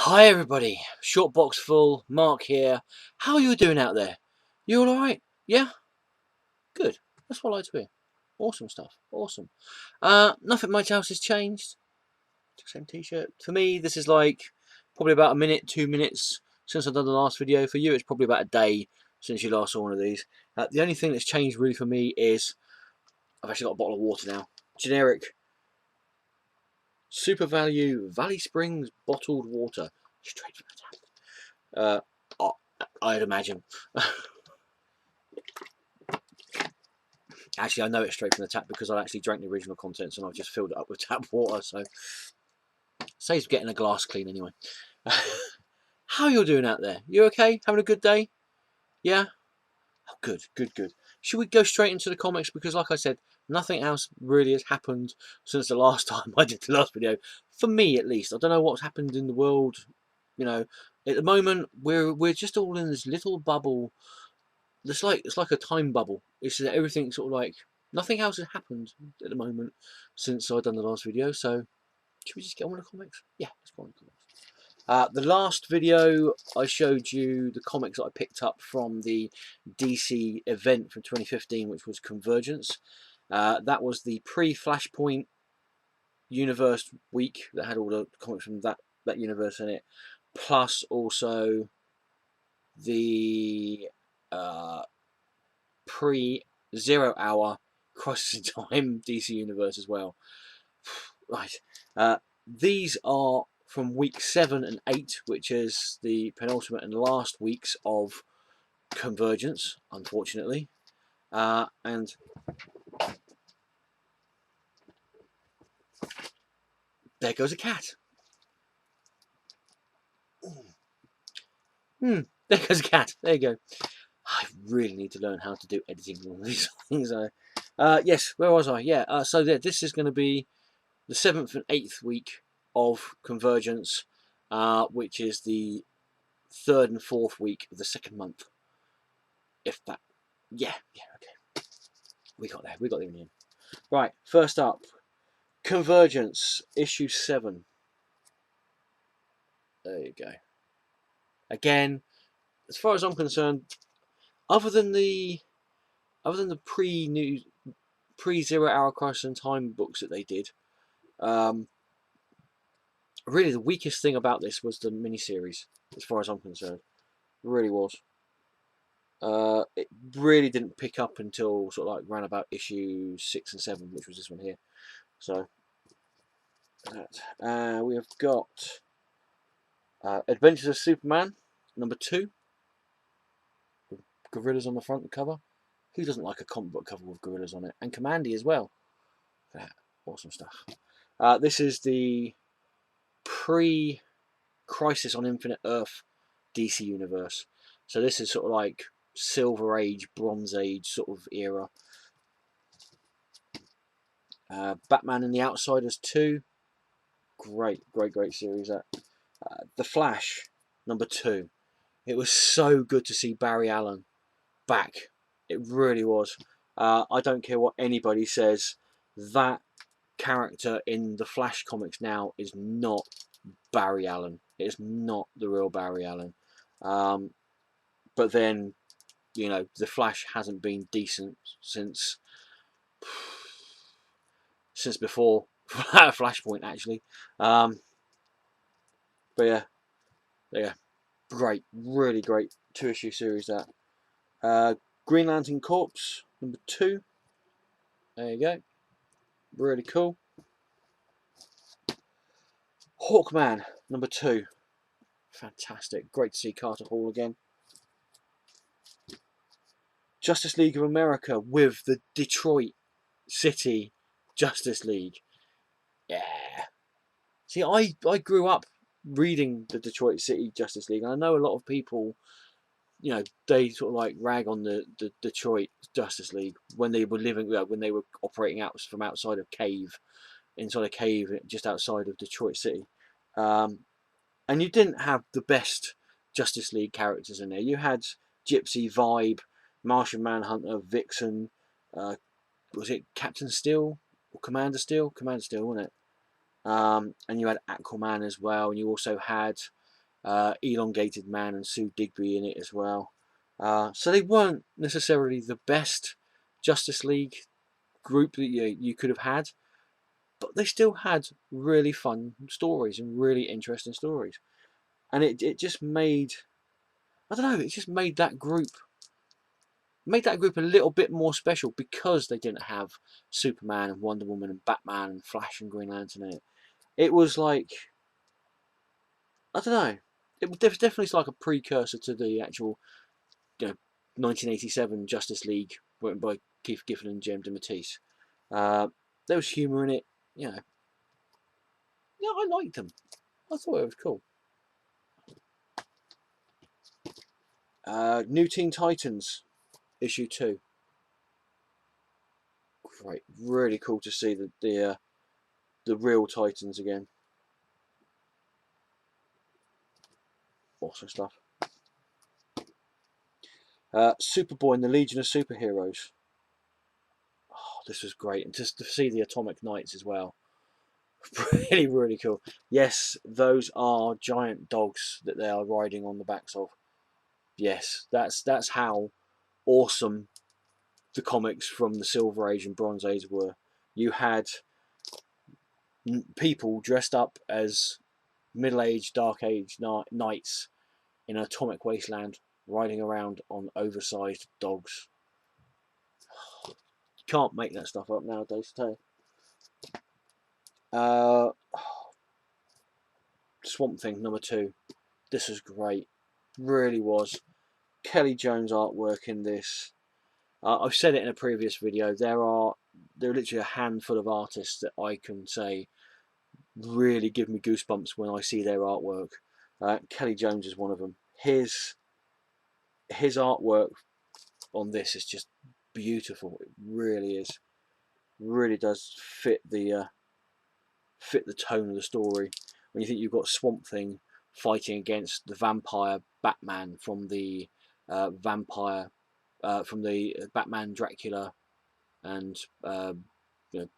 Hi everybody, short box full, Mark here. How are you doing out there? You all alright? Yeah? Good. That's what I like to hear. Awesome stuff. Awesome. Nothing much else has changed. Same t-shirt. For me, this is like probably about a minute, 2 minutes since I've done the last video. For you, it's probably about a day since you last saw one of these. The only thing that's changed really for me is I've actually got a bottle of water now. Generic Super Value Valley Springs bottled water. Straight from the tap. I'd imagine. Actually, I know it's straight from the tap because I actually drank the original contents and I've just filled it up with tap water, so saves getting a glass clean anyway. How you doing out there? You okay? Having a good day? Yeah? Oh, good, good, good. Should we go straight into the comics? Because like I said, nothing else really has happened since the last time I did the last video. For me, at least. I don't know what's happened in the world. You know, at the moment, we're just all in this little bubble. It's like a time bubble. It's everything sort of like nothing else has happened at the moment since I've done the last video. So should we just get on with the comics? Yeah, let's go on with the comics. The last video I showed you the comics that I picked up from the DC event from 2015, which was Convergence. That was the pre-Flashpoint universe week that had all the comics from that universe in it, plus also the pre-Zero Hour Crisis in Time DC Universe as well. Right. These are from week 7 and 8, which is the penultimate and last weeks of Convergence, unfortunately. And there goes a cat. There goes a cat. There you go. I really need to learn how to do editing on these things. Yes, where was I? Yeah, so this is going to be the 7th and 8th week of Convergence, which is the 3rd and 4th week of the 2nd month. If that, yeah, okay. We got there. We got there in the end. Right, first up, Convergence, issue 7. There you go. Again, as far as I'm concerned, other than the pre-Zero Hour Crisis in Time books that they did, really the weakest thing about this was the miniseries, as far as I'm concerned. It really was. It really didn't pick up until sort of like around about issue 6 and 7, which was this one here. So that we have got Adventures of Superman #2, with gorillas on the front cover. Who doesn't like a comic book cover with gorillas on it? And Commandy as well. Awesome stuff. This is the pre-Crisis on Infinite Earth DC universe. So this is sort of like Silver Age, Bronze Age sort of era. Batman and the Outsiders 2. Great series. The Flash #2. It was so good to see Barry Allen back. It really was. I don't care what anybody says. That character in the Flash comics now is not Barry Allen. It is not the real Barry Allen. But then, you know, the Flash hasn't been decent since before Flashpoint, actually. But yeah, yeah, great, really great 2-issue series. That Green Lantern Corps #2. There you go, really cool. Hawkman #2. Fantastic. Great to see Carter Hall again. Justice League of America with the Detroit City Justice League. Yeah. See, I grew up reading the Detroit City Justice League, and I know a lot of people, you know, they sort of like rag on the Detroit Justice League when they were living, when they were operating out from outside of inside a cave just outside of Detroit City. And you didn't have the best Justice League characters in there. You had Gypsy, Vibe, Martian Manhunter, Vixen. Was it Captain Steel or Commander Steel? Commander Steel, wasn't it? And you had Aquaman as well, and you also had Elongated Man and Sue Digby in it as well. So they weren't necessarily the best Justice League group that you could have had, but they still had really fun stories and really interesting stories. And it just made, I don't know, it just made that group a little bit more special because they didn't have Superman and Wonder Woman and Batman and Flash and Green Lantern in it. It was like, I don't know, it was definitely like a precursor to the actual 1987 Justice League written by Keith Giffen and Jem DeMatteis. There was humour in it, you know. Yeah, I liked them. I thought it was cool. New Teen Titans issue 2. Great, really cool to see the real Titans again. Awesome stuff. Superboy and the Legion of Superheroes. Oh, this was great, and just to see the Atomic Knights as well. Really, really cool. Yes, those are giant dogs that they are riding on the backs of. Yes, that's how awesome the comics from the Silver Age and Bronze Age were. You had people dressed up as middle-aged, dark age knights in an atomic wasteland, riding around on oversized dogs. You can't make that stuff up nowadays, too. Swamp Thing number 2. This was great, really was. Kelly Jones artwork in this. I've said it in a previous video. There are literally a handful of artists that I can say really give me goosebumps when I see their artwork. Kelly Jones is one of them. His artwork on this is just beautiful. It really is. Really does fit the tone of the story. When you think you've got Swamp Thing fighting against the vampire Batman from the Batman Dracula and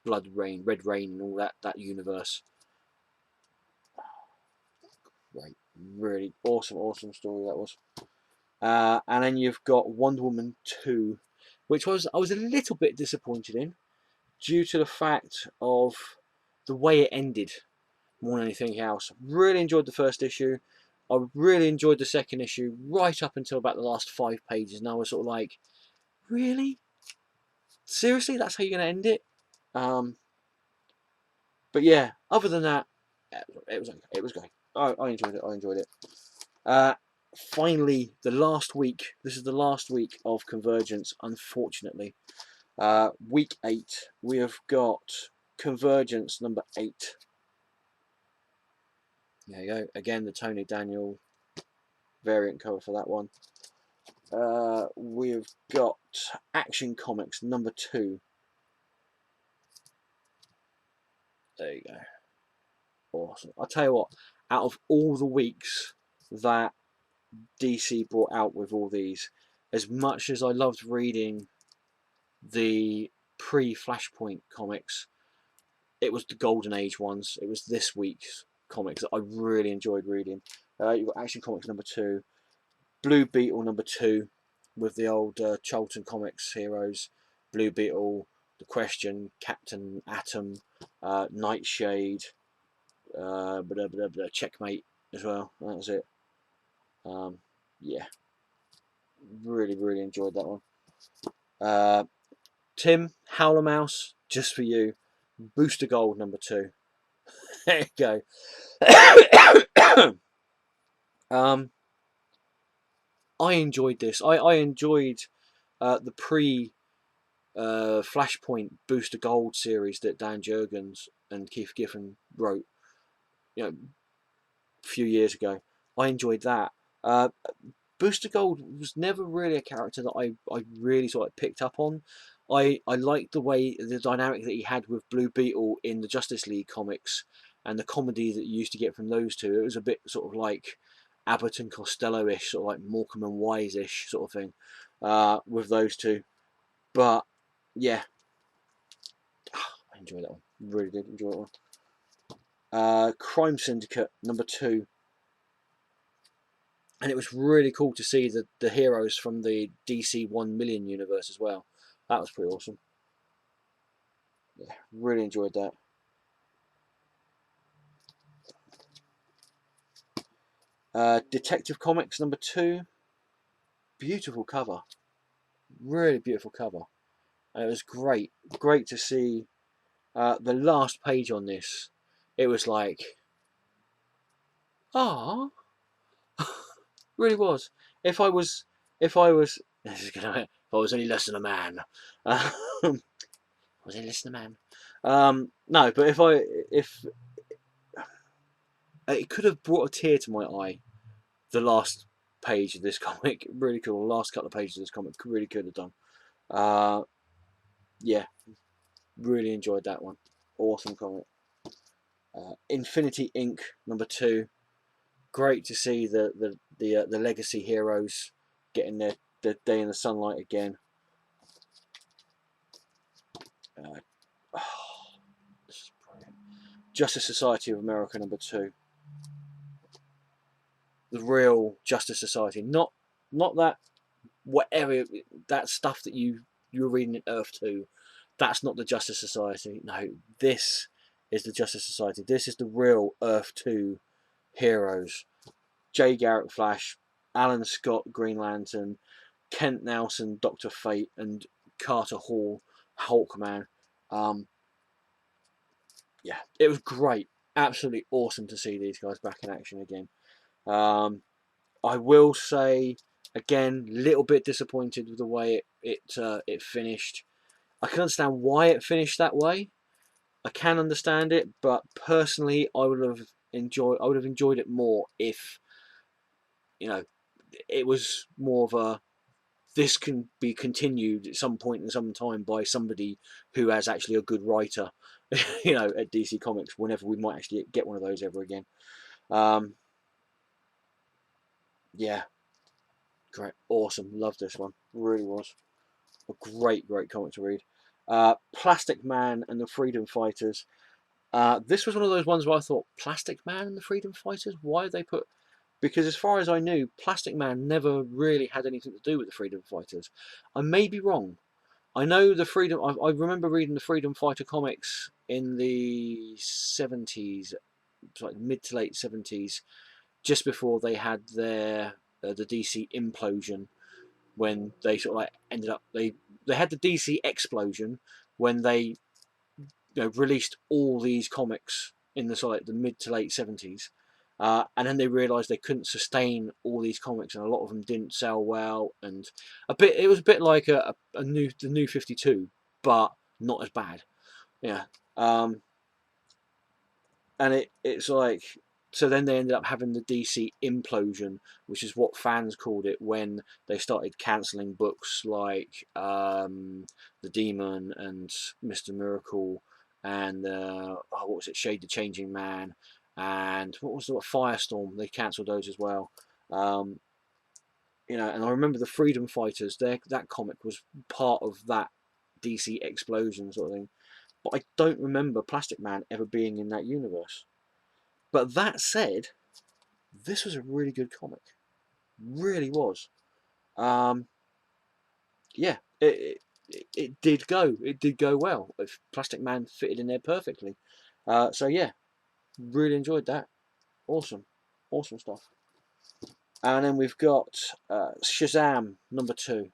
Blood Rain, Red Rain, and all that universe. Right, really awesome story that was. And then you've got Wonder Woman 2, which I was a little bit disappointed in, due to the fact of the way it ended more than anything else. Really enjoyed the first issue. I really enjoyed the second issue right up until about the last 5 pages, and I was sort of like, really? Seriously, that's how you're going to end it? But yeah, other than that, it was okay. It was great. I enjoyed it. I enjoyed it. Finally, the last week. This is the last week of Convergence, unfortunately. Week 8, we have got Convergence number 8. There you go. Again, the Tony Daniel variant cover for that one. We've got Action Comics number 2. There you go. Awesome. I'll tell you what, out of all the weeks that DC brought out with all these, as much as I loved reading the pre-Flashpoint comics, it was the Golden Age ones. It was this week's comics that I really enjoyed reading. You've got Action Comics number 2, Blue Beetle number 2, with the old Charlton Comics heroes, Blue Beetle, The Question, Captain Atom, Nightshade, Checkmate as well. That was it. Yeah, really enjoyed that one. Tim, Howler Mouse, just for you. Booster Gold number 2. There you go. I enjoyed this. I enjoyed the Flashpoint Booster Gold series that Dan Jurgens and Keith Giffen wrote, a few years ago. I enjoyed that. Booster Gold was never really a character that I really sort of picked up on. I liked the dynamic that he had with Blue Beetle in the Justice League comics and the comedy that you used to get from those two. It was a bit sort of like Abbott and Costello-ish, sort of like Morecambe and Wise-ish sort of thing with those two. But yeah, I enjoyed that one. Really did enjoy that one. Crime Syndicate number 2. and it was really cool to see the heroes from the DC 1 million universe as well. That was pretty awesome. Yeah, really enjoyed that. Detective Comics #2, beautiful cover, really beautiful cover, and it was great to see the last page on this. It was like, ah, really was. If I was, if I was, if I was any less than a man, was any less than a man? No, but if it could have brought a tear to my eye, the last page of this comic, really cool. The last couple of pages of this comic, really could have done. Uh, yeah, really enjoyed that one. Awesome comic. Infinity Inc. #2. Great to see the legacy heroes getting their day in the sunlight again. Uh, oh, this is brilliant. Justice Society of America #2. The real Justice Society, not that whatever that stuff that you're reading in Earth 2. That's not the Justice Society. No, this is the Justice Society. This is the real Earth 2 heroes. Jay Garrick Flash, Alan Scott Green Lantern, Kent Nelson Doctor Fate, and Carter Hall Hawkman. Um, yeah, it was great. Absolutely awesome to see these guys back in action again. I will say again, a little bit disappointed with the way it finished. I can understand why it finished that way. I can understand it, but personally, I would have enjoyed it more if you know it was more of a this can be continued at some point in some time by somebody who has actually a good writer, at DC Comics. Whenever we might actually get one of those ever again. Um, yeah, great, awesome, loved this one, really was a great comic to read. Plastic Man and the Freedom Fighters. This was one of those ones where I thought, Plastic Man and the Freedom Fighters? Why did they put? Because as far as I knew, Plastic Man never really had anything to do with the Freedom Fighters. I may be wrong. I know the Freedom. I remember reading the Freedom Fighter comics in the 70s, like mid to late 70s, just before they had their the DC implosion, when they sort of like ended up they had the DC explosion when they released all these comics in the sort of like the mid to late 70s. And then they realised they couldn't sustain all these comics, and a lot of them didn't sell well. And it was a bit like the new 52, but not as bad. Yeah. Um, and it's like, so then they ended up having the DC implosion, which is what fans called it, when they started cancelling books like The Demon and Mr. Miracle and what was it, Shade the Changing Man, and what was the Firestorm. They cancelled those as well. um, and I remember the Freedom Fighters, that comic was part of that DC explosion sort of thing, but I don't remember Plastic Man ever being in that universe. But that said, this was a really good comic. Really was. Um, yeah, it did go. It did go well. Plastic Man fitted in there perfectly. So yeah, really enjoyed that. Awesome, awesome stuff. And then we've got Shazam #2,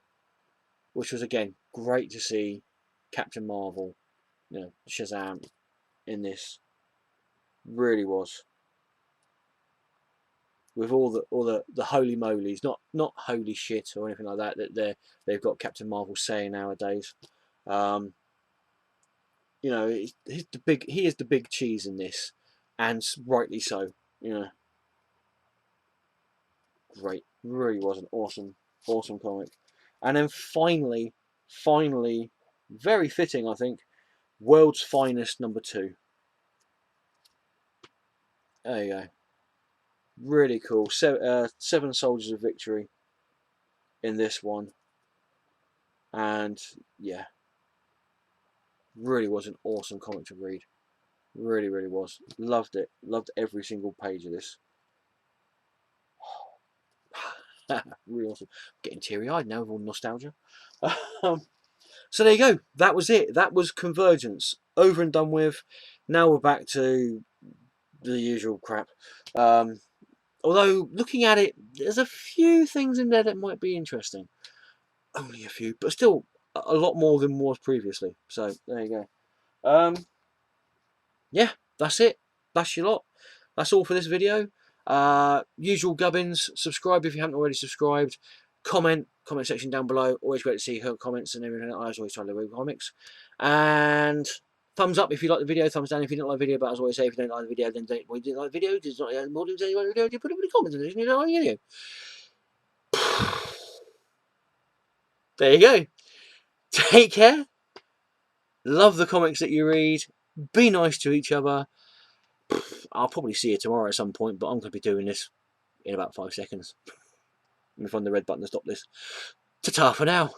which was again great to see Captain Marvel, Shazam in this. Really was, with all the holy molies, not holy shit or anything like that they've got Captain Marvel saying nowadays. Um, he is the big cheese in this, and rightly so. You know, great, really was an awesome comic. And then finally, very fitting, I think, World's Finest #2. There you go, really cool. Seven Soldiers of Victory in this one, and yeah, really was an awesome comic to read. Really was. Loved it. Loved every single page of this. Really awesome. Getting teary-eyed now with all the nostalgia. So there you go. That was it. That was Convergence. Over and done with. Now we're back to the usual crap. Although, looking at it, there's a few things in there that might be interesting. Only a few, but still a lot more than was previously. So there you go. Yeah, that's it. That's your lot. That's all for this video. Usual gubbins. Subscribe if you haven't already subscribed. Comment section down below. Always great to see her comments and everything. I always try to read comics. And thumbs up if you like the video. Thumbs down if you didn't like the video. But as I always say, if you don't like the video, then don't. Well, you didn't like the video. It's not more than you like the video. You put it in the comments and you don't like the video. There you go. Take care. Love the comics that you read. Be nice to each other. I'll probably see you tomorrow at some point, but I'm going to be doing this in about 5 seconds. Let me find the red button to stop this. Ta-ta for now.